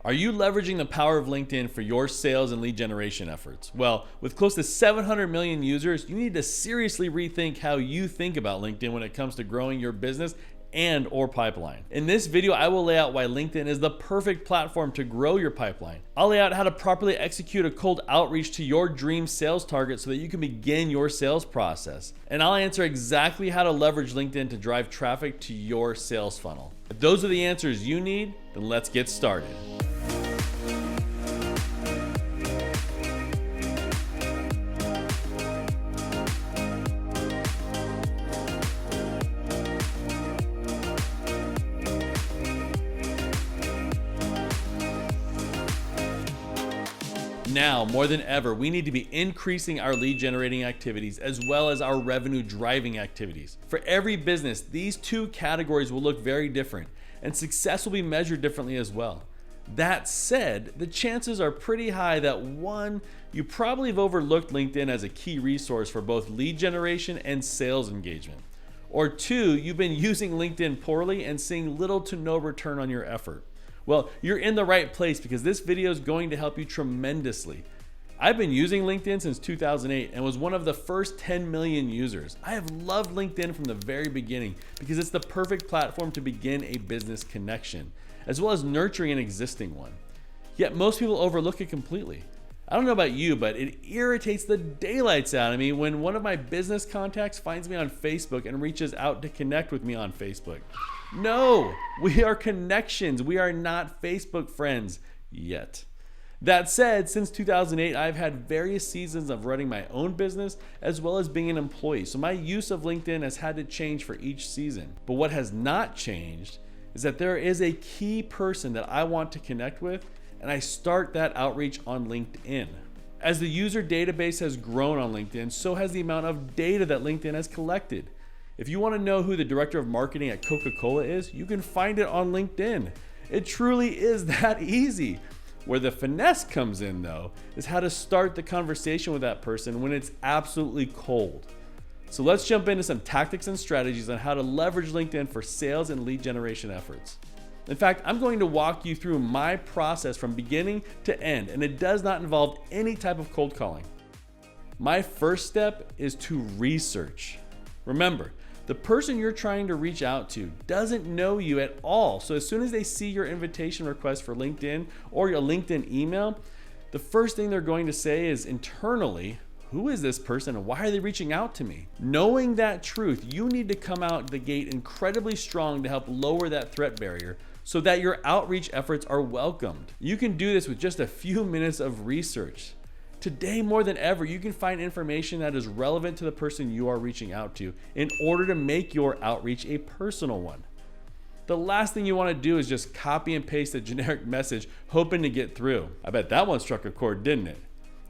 Are you leveraging the power of LinkedIn for your sales and lead generation efforts? Well, with close to 700 million users, you need to seriously rethink how you think about LinkedIn when it comes to growing your business and or pipeline. In this video, I will lay out why LinkedIn is the perfect platform to grow your pipeline. I'll lay out how to properly execute a cold outreach to your dream sales target so that you can begin your sales process. And I'll answer exactly how to leverage LinkedIn to drive traffic to your sales funnel. If those are the answers you need, then let's get started. Now, more than ever, we need to be increasing our lead generating activities as well as our revenue driving activities. For every business, these two categories will look very different, and success will be measured differently as well. That said, the chances are pretty high that one, you probably have overlooked LinkedIn as a key resource for both lead generation and sales engagement. Or two, you've been using LinkedIn poorly and seeing little to no return on your effort. Well, you're in the right place because this video is going to help you tremendously. I've been using LinkedIn since 2008 and was one of the first 10 million users. I have loved LinkedIn from the very beginning because it's the perfect platform to begin a business connection, as well as nurturing an existing one. Yet most people overlook it completely. I don't know about you, but it irritates the daylights out of me when one of my business contacts finds me on Facebook and reaches out to connect with me on Facebook. No, we are connections. We are not Facebook friends yet. That said, since 2008, I've had various seasons of running my own business as well as being an employee. So my use of LinkedIn has had to change for each season. But what has not changed is that there is a key person that I want to connect with, and I start that outreach on LinkedIn. As the user database has grown on LinkedIn, so has the amount of data that LinkedIn has collected. If you want to know who the director of marketing at Coca-Cola is, you can find it on LinkedIn. It truly is that easy. Where the finesse comes in, though, is how to start the conversation with that person when it's absolutely cold. So let's jump into some tactics and strategies on how to leverage LinkedIn for sales and lead generation efforts. In fact, I'm going to walk you through my process from beginning to end, and it does not involve any type of cold calling. My first step is to research. Remember, the person you're trying to reach out to doesn't know you at all. So as soon as they see your invitation request for LinkedIn or your LinkedIn email, the first thing they're going to say is internally, who is this person and why are they reaching out to me? Knowing that truth, you need to come out the gate incredibly strong to help lower that threat barrier so that your outreach efforts are welcomed. You can do this with just a few minutes of research. Today, more than ever, you can find information that is relevant to the person you are reaching out to in order to make your outreach a personal one. The last thing you want to do is just copy and paste a generic message hoping to get through. I bet that one struck a chord, didn't it?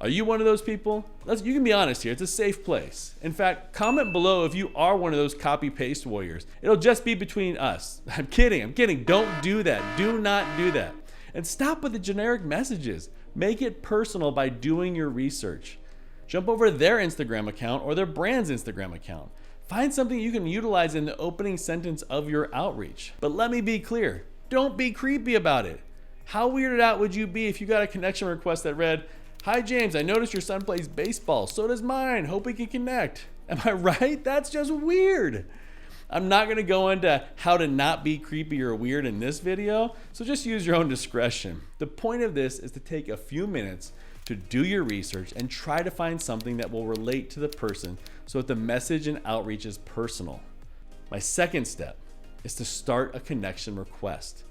Are you one of those people? You can be honest here, it's a safe place. In fact, comment below if you are one of those copy-paste warriors. It'll just be between us. I'm kidding. Don't do that. Do not do that. And stop with the generic messages. Make it personal by doing your research. Jump over their Instagram account or their brand's Instagram account. Find something you can utilize in the opening sentence of your outreach. But let me be clear, don't be creepy about it. How weirded out would you be if you got a connection request that read, "Hi James, I noticed your son plays baseball. So does mine. Hope we can connect." Am I right? That's just weird. I'm not going to go into how to not be creepy or weird in this video, so just use your own discretion. The point of this is to take a few minutes to do your research and try to find something that will relate to the person so that the message and outreach is personal. My second step is to start a connection request.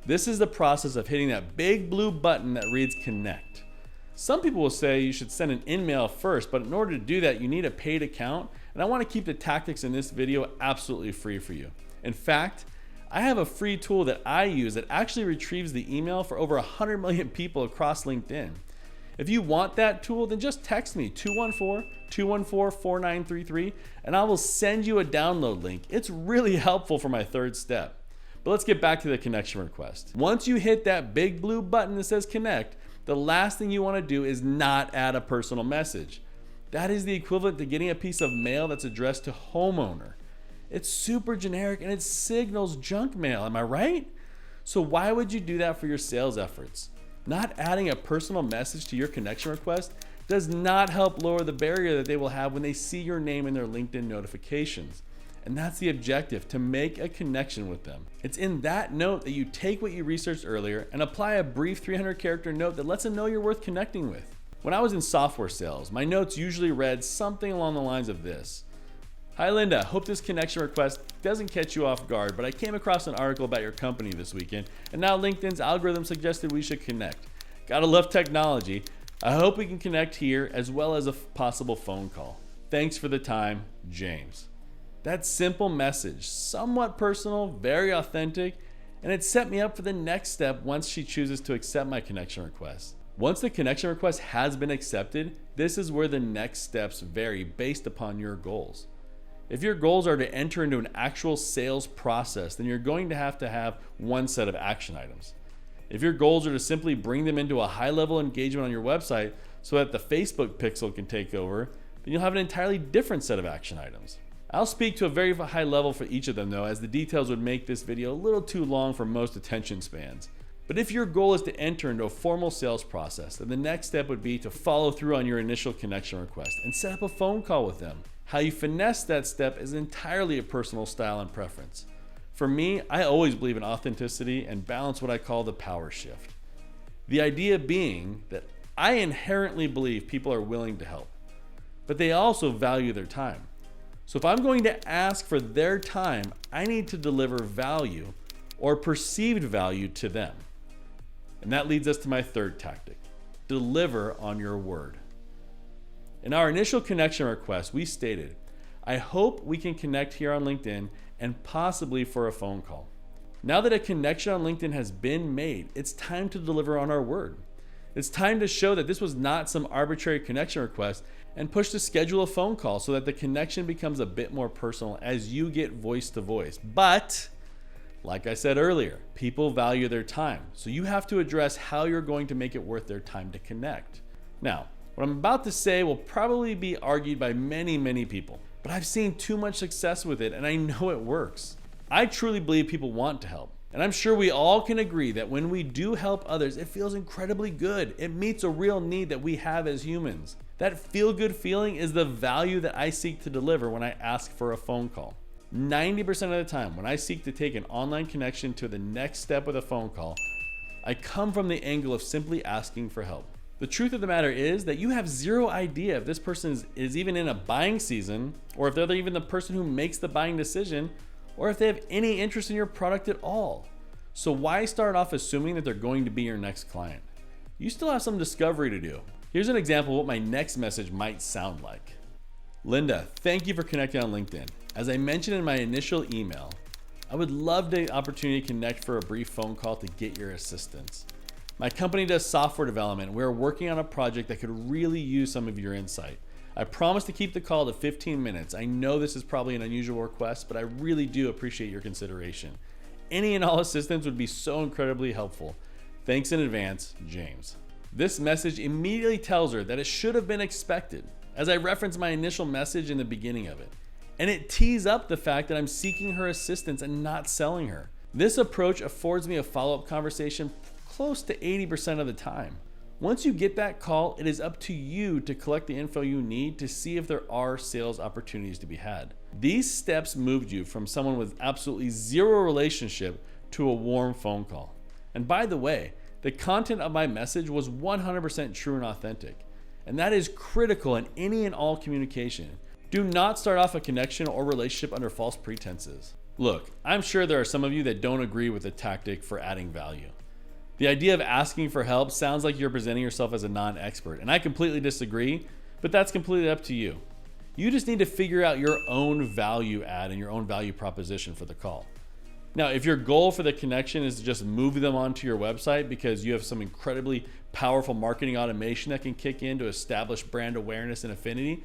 This is the process of hitting that big blue button that reads connect. Some people will say you should send an email first, but in order to do that, you need a paid account. And I want to keep the tactics in this video absolutely free for you. In fact, I have a free tool that I use that actually retrieves the email for over 100 million people across LinkedIn. If you want that tool, then just text me 214-214-4933 and I will send you a download link. It's really helpful for my third step. But let's get back to the connection request. Once you hit that big blue button that says connect, the last thing you want to do is not add a personal message. That is the equivalent to getting a piece of mail that's addressed to homeowner. It's super generic and it signals junk mail, am I right? So why would you do that for your sales efforts? Not adding a personal message to your connection request does not help lower the barrier that they will have when they see your name in their LinkedIn notifications. And that's the objective, to make a connection with them. It's in that note that you take what you researched earlier and apply a brief 300-character note that lets them know you're worth connecting with. When I was in software sales, my notes usually read something along the lines of this. Hi Linda, hope this connection request doesn't catch you off guard, but I came across an article about your company this weekend, and now LinkedIn's algorithm suggested we should connect. Gotta love technology. I hope we can connect here as well as a possible phone call. Thanks for the time, James. That simple message, somewhat personal, very authentic, and it set me up for the next step once she chooses to accept my connection request. Once the connection request has been accepted, this is where the next steps vary based upon your goals. If your goals are to enter into an actual sales process, then you're going to have one set of action items. If your goals are to simply bring them into a high-level engagement on your website so that the Facebook pixel can take over, then you'll have an entirely different set of action items. I'll speak to a very high level for each of them though, as the details would make this video a little too long for most attention spans. But if your goal is to enter into a formal sales process, then the next step would be to follow through on your initial connection request and set up a phone call with them. How you finesse that step is entirely a personal style and preference. For me, I always believe in authenticity and balance what I call the power shift. The idea being that I inherently believe people are willing to help, but they also value their time. So if I'm going to ask for their time, I need to deliver value or perceived value to them. And that leads us to my third tactic: deliver on your word. In our initial connection request, we stated, I hope we can connect here on LinkedIn and possibly for a phone call. Now that a connection on LinkedIn has been made, it's time to deliver on our word. It's time to show that this was not some arbitrary connection request and push to schedule a phone call so that the connection becomes a bit more personal as you get voice to voice. But like I said earlier, people value their time. So you have to address how you're going to make it worth their time to connect. Now, what I'm about to say will probably be argued by many people, but I've seen too much success with it and I know it works. I truly believe people want to help. And I'm sure we all can agree that when we do help others, it feels incredibly good. It meets a real need that we have as humans. That feel-good feeling is the value that I seek to deliver when I ask for a phone call. 90% of the time, when I seek to take an online connection to the next step with a phone call, I come from the angle of simply asking for help. The truth of the matter is that you have zero idea if this person is even in a buying season, or if they're even the person who makes the buying decision, or if they have any interest in your product at all. So why start off assuming that they're going to be your next client? You still have some discovery to do. Here's an example of what my next message might sound like. Linda, thank you for connecting on LinkedIn. As I mentioned in my initial email, I would love the opportunity to connect for a brief phone call to get your assistance. My company does software development. We're working on a project that could really use some of your insight. I promise to keep the call to 15 minutes. I know this is probably an unusual request, but I really do appreciate your consideration. Any and all assistance would be so incredibly helpful. Thanks in advance, James. This message immediately tells her that it should have been expected, as I referenced my initial message in the beginning of it. And it tees up the fact that I'm seeking her assistance and not selling her. This approach affords me a follow-up conversation close to 80% of the time. Once you get that call, it is up to you to collect the info you need to see if there are sales opportunities to be had. These steps moved you from someone with absolutely zero relationship to a warm phone call. And by the way, the content of my message was 100% true and authentic. And that is critical in any and all communication. Do not start off a connection or relationship under false pretenses. Look, I'm sure there are some of you that don't agree with the tactic for adding value. The idea of asking for help sounds like you're presenting yourself as a non-expert, and I completely disagree, but that's completely up to you. You just need to figure out your own value add and your own value proposition for the call. Now, if your goal for the connection is to just move them onto your website because you have some incredibly powerful marketing automation that can kick in to establish brand awareness and affinity,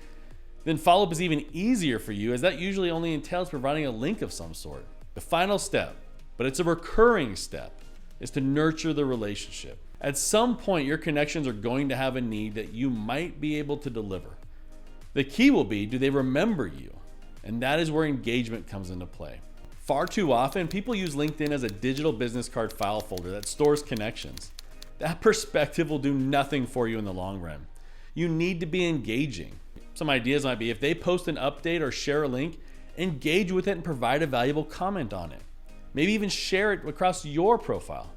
then follow-up is even easier for you, as that usually only entails providing a link of some sort. The final step, but it's a recurring step, is to nurture the relationship. At some point, your connections are going to have a need that you might be able to deliver. The key will be, do they remember you? And that is where engagement comes into play. Far too often, people use LinkedIn as a digital business card file folder that stores connections. That perspective will do nothing for you in the long run. You need to be engaging. Some ideas might be if they post an update or share a link, engage with it and provide a valuable comment on it. Maybe even share it across your profile.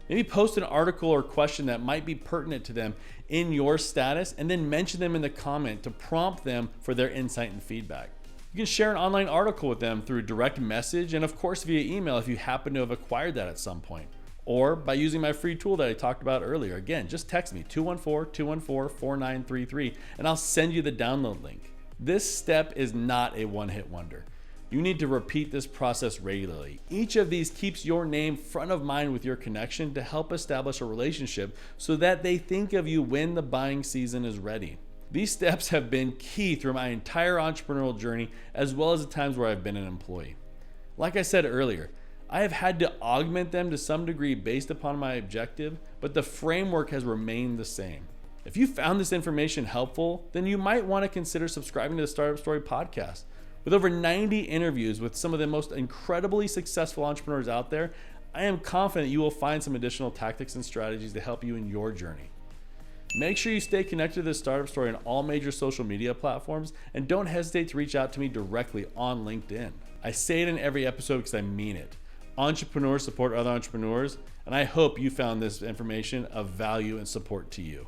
Maybe post an article or question that might be pertinent to them in your status and then mention them in the comment to prompt them for their insight and feedback. You can share an online article with them through direct message and of course via email if you happen to have acquired that at some point. Or by using my free tool that I talked about earlier. Again, just text me 214-214-4933 and I'll send you the download link. This step is not a one-hit wonder. You need to repeat this process regularly. Each of these keeps your name front of mind with your connection to help establish a relationship so that they think of you when the buying season is ready. These steps have been key through my entire entrepreneurial journey as well as the times where I've been an employee. Like I said earlier, I have had to augment them to some degree based upon my objective, but the framework has remained the same. If you found this information helpful, then you might want to consider subscribing to the Startup Story podcast. With over 90 interviews with some of the most incredibly successful entrepreneurs out there, I am confident you will find some additional tactics and strategies to help you in your journey. Make sure you stay connected to this Startup Story on all major social media platforms and don't hesitate to reach out to me directly on LinkedIn. I say it in every episode because I mean it. Entrepreneurs support other entrepreneurs, and I hope you found this information of value and support to you.